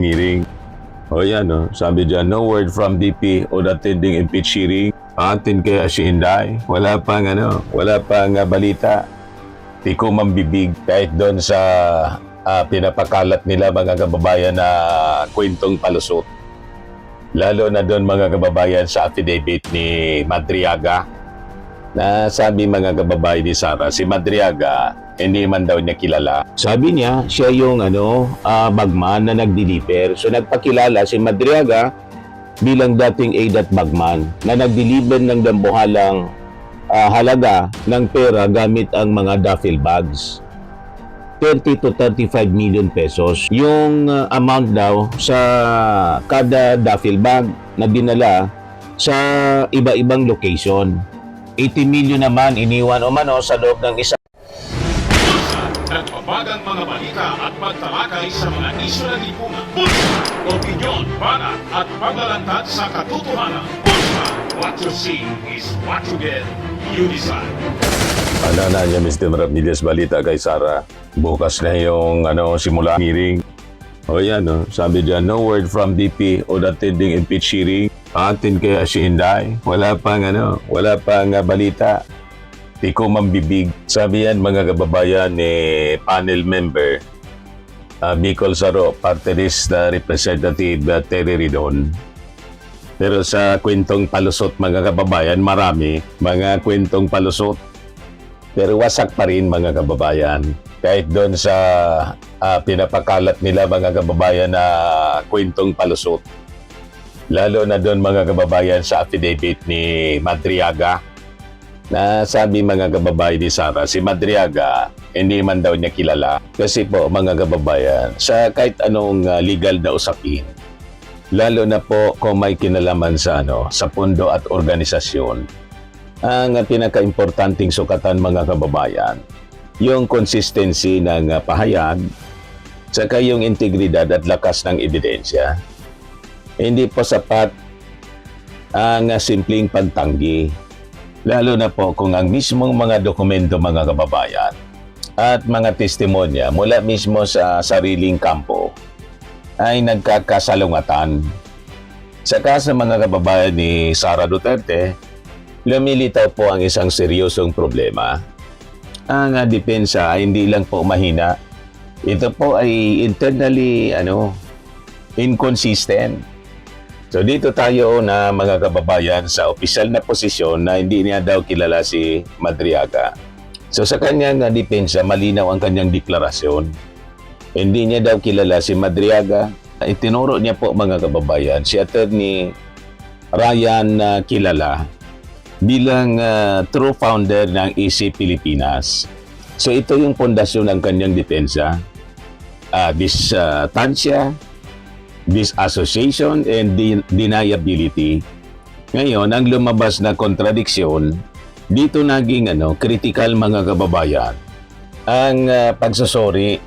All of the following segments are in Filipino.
hearing. O yan, no? Sabi dyan, no word from DP on attending impeach hearing. Atin kay si Inday. Wala pang balita. Di ko mambibig kahit doon sa pinapakalat nila mga kababayan na kwentong palusot. Lalo na doon mga kababayan sa affidavit ni Madriaga. Na sabi mga kababayan ni Sara, si Madriaga, hindi man daw niya kilala. Sabi niya, siya yung bagman na nag-deliver. So nagpakilala si Madriaga bilang dating ADAT bagman na nag-deliver ng dambuhalang halaga ng pera gamit ang mga duffel bags. 30 to 35 million pesos. Yung amount daw sa kada duffel bag na dinala sa iba-ibang location. 80 million naman iniwan o mano sa loob ng isa. Nagpapagang mga balita at pagtalakay sa mga isyu ng lipunan. Bulsa! Opinyon, banat at paglalantad sa katotohanan. Bulsa! What you see is what you get. You decide. Ano na niya, Mr. Ramirez, balita kay Sara. Bukas na yung simula hearing. O yan, no? Sabi dyan, no word from DP on attending impeach hearing. Atin kay si Inday. Wala pang balita. Di ko mambibig. Sabi yan mga kababayan ni panel member Bicol Saro, party list representative Terry Ridon. Pero sa kwentong palusot mga kababayan, marami mga kwentong palusot. Pero wasak pa rin mga kababayan. Kahit doon sa pinapakalat nila mga kababayan na kwentong palusot. Lalo na doon mga kababayan sa affidavit ni Madriaga. Na sabi mga kababayan ni Sara, si Madriaga, hindi man daw niya kilala. Kasi po mga kababayan, sa kahit anong legal na usapin, lalo na po kung may kinalaman sa pondo at organisasyon, ang pinaka-importanting sukatan mga kababayan, yung consistency ng pahayag, saka yung integridad at lakas ng ebidensya. Hindi po sapat ang simpleng pagtanggi. Lalo na po kung ang mismong mga dokumento mga kababayan at mga testimonya mula mismo sa sariling kampo ay nagkakasalungatan. Saka sa mga kababayan ni Sara Duterte, lumilitaw po ang isang seryosong problema. Ang depensa ay hindi lang po mahina. Ito po ay internally inconsistent. So dito tayo na mga kababayan sa opisyal na posisyon na hindi niya daw kilala si Madriaga. So sa kanyang depensa, malinaw ang kanyang deklarasyon. Hindi niya daw kilala si Madriaga. Itinuro niya po mga kababayan si Attorney Ryan Kilala bilang true founder ng EC Pilipinas. So ito yung pundasyon ng kanyang depensa. Distansya, disassociation, and deniability. Ngayon, ang lumabas na kontradiksyon, dito naging critical mga kababayan ang pagsusori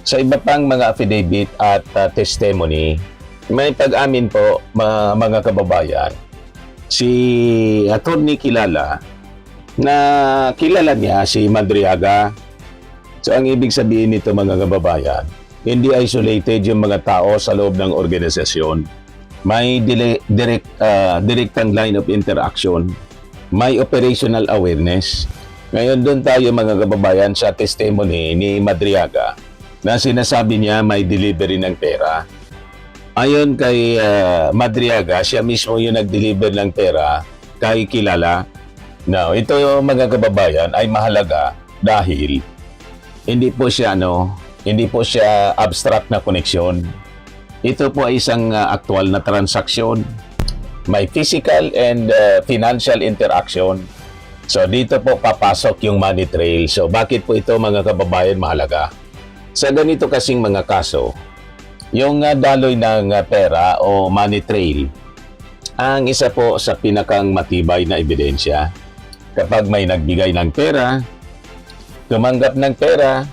sa iba pang mga affidavit at testimony. May pag-amin po mga kababayan, si Attorney Kilala na kilala niya si Madriaga. So ang ibig sabihin nito mga kababayan, hindi isolated yung mga tao sa loob ng organisasyon. May direktang line of interaction. May operational awareness. Ngayon doon tayo mga kababayan sa testimony ni Madriaga na sinasabi niya may delivery ng pera. Ayon kay Madriaga, siya mismo yung nag-deliver ng pera kay Kilala. Now, ito mga kababayan ay mahalaga dahil hindi po siya abstract na koneksyon. Ito po ay isang aktual na transaksyon. May physical and financial interaction. So dito po papasok yung money trail. So bakit po ito mga kababayan mahalaga? Sa ganito kasing mga kaso, yung daloy ng pera o money trail, ang isa po sa pinakang matibay na ebidensya. Kapag may nagbigay ng pera, tumanggap ng pera,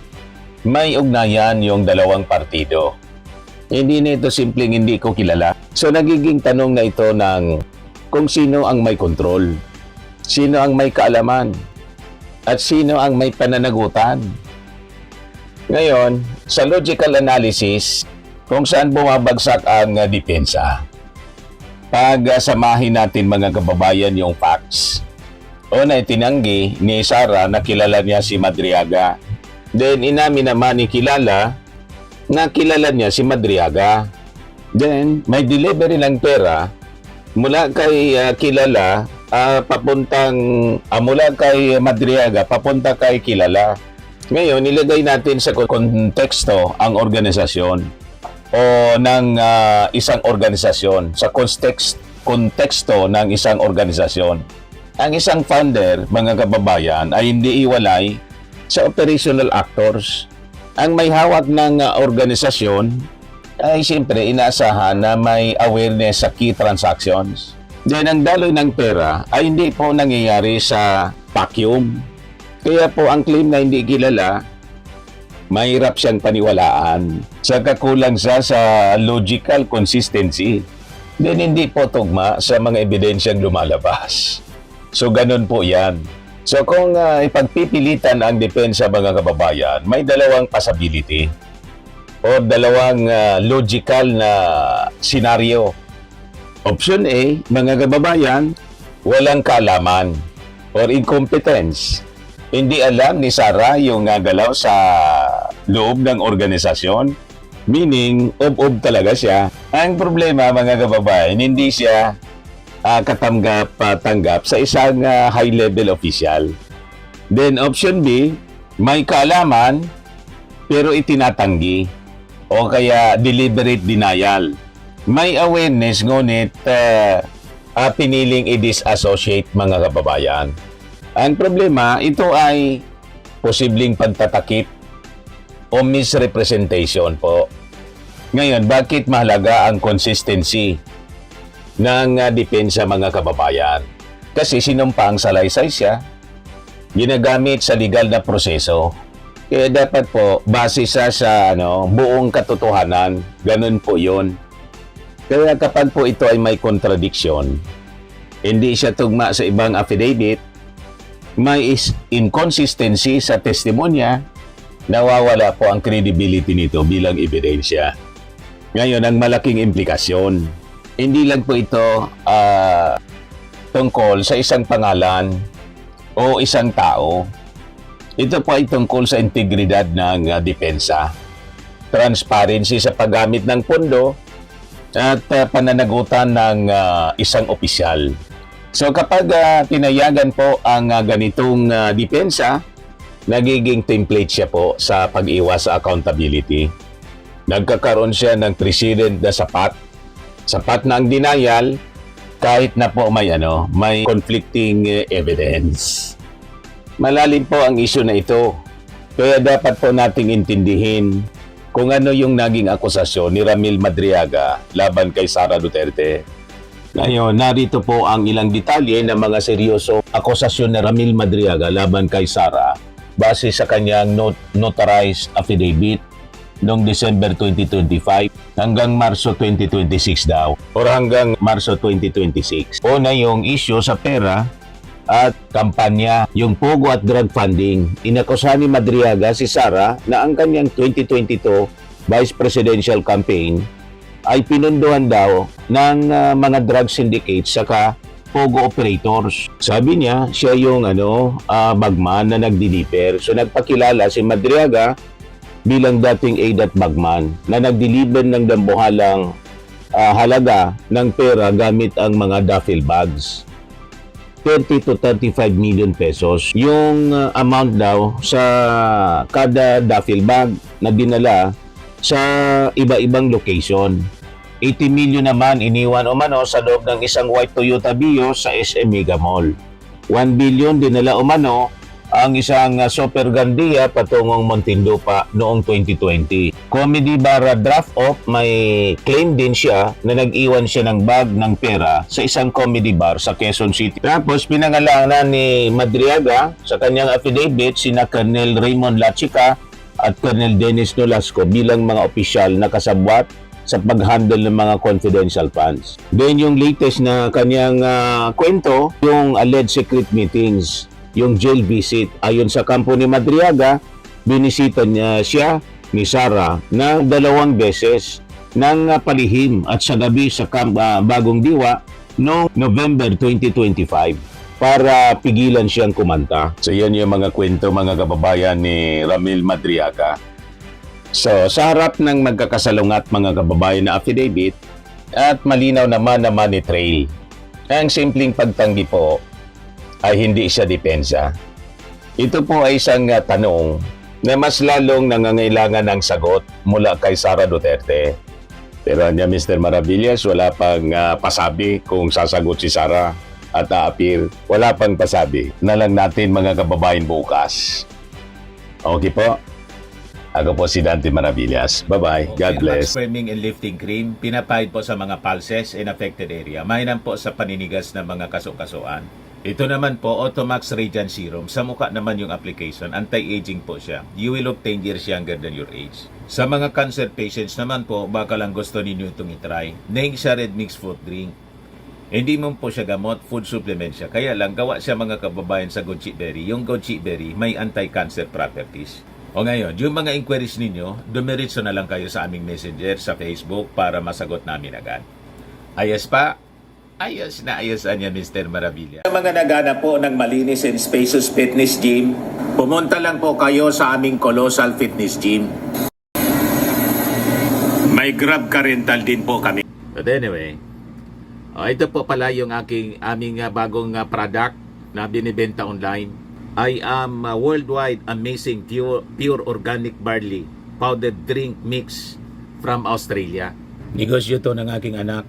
may ugnayan yung dalawang partido. Hindi nito simpleng hindi ko kilala. So nagiging tanong na ito ng kung sino ang may kontrol, sino ang may kaalaman, at sino ang may pananagutan. Ngayon, sa logical analysis, kung saan bumabagsak ang depensa. Samahin natin mga kababayan yung facts. Una, itinanggi ni Sara na kilala niya si Madriaga. Then inamin naman ni Kilala na kilala niya si Madriaga. Then may delivery ng pera mula kay Kilala mula kay Madriaga papunta kay Kilala. Ngayon, nilagay natin sa konteksto ang organisasyon o ng isang organisasyon, sa konteksto ng isang organisasyon. Ang isang founder, mga kababayan, ay hindi iwalay sa operational actors. Ang may hawak ng organisasyon ay siyempre inaasahan na may awareness sa key transactions. Then ang daloy ng pera ay hindi po nangyayari sa vacuum. Kaya po ang claim na hindi kilala, mahirap siyang paniwalaan. Sa kakulang sa logical consistency. Then hindi po tugma sa mga ebidensyang lumalabas. So ganun po yan. So kung ipagpipilitan ang depensa mga kababayan, may dalawang possibility o dalawang logical na senaryo. Option A, mga kababayan, walang kaalaman or incompetence. Hindi alam ni Sara yung galaw sa loob ng organisasyon. Meaning, ob talaga siya. Ang problema mga kababayan, hindi siya katanggap sa isang high-level official. Then option B, may kaalaman pero itinatanggi o kaya deliberate denial. May awareness ngunit piniling i-disassociate mga kababayan. Ang problema, ito ay posibleng pagtatakip o misrepresentation po. Ngayon, bakit mahalaga ang consistency ng depensa mga kababayan? Kasi sinumpang salaysay siya, ginagamit sa legal na proseso. Kaya dapat po, base sa buong katotohanan, ganun po yun. Kaya kapag po ito ay may contradiction, hindi siya tugma sa ibang affidavit, may inconsistency sa testimonya, nawawala po ang credibility nito bilang ebidensya. Ngayon, ang malaking implikasyon, hindi lang po ito tungkol sa isang pangalan o isang tao. Ito po ay tungkol sa integridad ng depensa, transparency sa paggamit ng pondo, at pananagutan ng isang opisyal. So kapag tinayagan po ang ganitong depensa, nagiging template siya po sa pag-iwas sa accountability. Nagkakaroon siya ng precedent na sapat na ang denial kahit na po may conflicting evidence. Malalim po ang issue na ito. Kaya dapat po nating intindihin kung ano yung naging akusasyon ni Ramil Madriaga laban kay Sara Duterte. Ngayon, narito po ang ilang detalye ng mga seryoso akusasyon ni Ramil Madriaga laban kay Sara base sa kanyang notarized affidavit noong December 2025 hanggang Marso 2026 daw or hanggang Marso 2026. Una yung issue sa pera at kampanya, yung pogo at drug funding. Inakusahan ni Madriaga si Sara na ang kanyang 2022 Vice Presidential Campaign ay pinunduhan daw ng mga drug syndicates saka pogo operators. Sabi niya, siya yung bagman na nagdeliver. So nagpakilala si Madriaga bilang dating ADAT bagman na nagdeliver ng dambuhalang halaga ng pera gamit ang mga duffel bags. 30 to 35 million pesos yung amount daw sa kada duffel bag na dinala sa iba-ibang location. 80 million naman iniwan umano sa loob ng isang white Toyota Vios sa SM Mega Mall. 1 billion dinala umano ang isang Super Gandia patungong Muntinlupa noong 2020. Comedy Bar draft off, may claim din siya na nag-iwan siya ng bag ng pera sa isang comedy bar sa Quezon City. Tapos pinangalanan ni Madriaga sa kanyang affidavit sina Colonel Raymond Lachica at Colonel Dennis Nolasco bilang mga opisyal na kasabwat sa pag-handle ng mga confidential funds. Then yung latest na kanyang kwento, yung alleged secret meetings, yung jail visit. Ayon sa kampo ni Madriaga, binisita niya siya ni Sara na 2 beses ng palihim at sa gabi sa Camp Bagong Diwa noong November 2025 para pigilan siyang kumanta. So yan yung mga kwento mga kababayan ni Ramil Madriaga. So sa harap ng magkakasalungat mga kababayan na affidavit at malinaw naman na money trail, ang simpleng pagtanggi po ay hindi siya depensa. Ito po ay isang tanong na mas lalong nangangailangan ng sagot mula kay Sara Duterte. Pero niya Mr. Maravillas, wala pang pasabi kung sasagot si Sara at a-appear. Wala pang pasabi. Na lang natin mga kababayan bukas. Okay po? Ako po si Dante Maravillas. Bye-bye. God bless. Swimming and lifting cream, pinapahid po sa mga pulses in affected area. Mainam po sa paninigas ng mga kaso-kasuan. Ito naman po, Automax Radiant Serum. Sa mukha naman yung application, anti-aging po siya. You will look 10 years younger than your age. Sa mga cancer patients naman po, baka lang gusto ninyo itong itry. Naing siya red mixed fruit drink. Hindi mo po siya gamot, food supplement siya. Kaya lang, gawa siya mga kababayan sa goji berry. Yung goji berry, may anti-cancer properties. O ngayon, yung mga inquiries ninyo, dumiritso na lang kayo sa aming messenger sa Facebook para masagot namin agad. Ayos pa? Ayos na ayos niya, Mr. Maravilla. Sa mga naghanap po ng malinis and spacious fitness gym, pumunta lang po kayo sa aming Colossal Fitness Gym. May Grab car rental din po kami. But anyway, ito po pala yung aming bagong product na binibenta online. I am worldwide amazing pure organic barley powdered drink mix from Australia. Negosyo to ng aking anak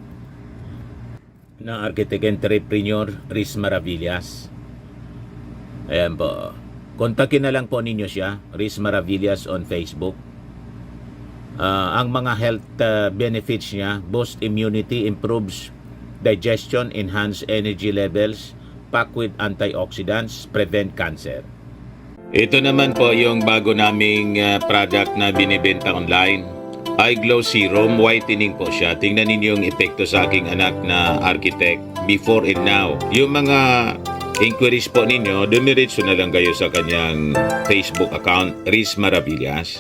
na architect entrepreneur Riz Maravillas. Ayan po. Kontakin na lang po ninyo siya, Riz Maravillas on Facebook. Ang mga health benefits niya, boost immunity, improves digestion, enhance energy levels, packed with antioxidants, prevent cancer. Ito naman po yung bago naming product na binibenta online. Eye Glow Serum, whitening po siya. Tingnan ninyo yung epekto sa aking anak na architect before and now. Yung mga inquiries po ninyo, dumiretso na lang kayo sa kanyang Facebook account, Riz Maravillas.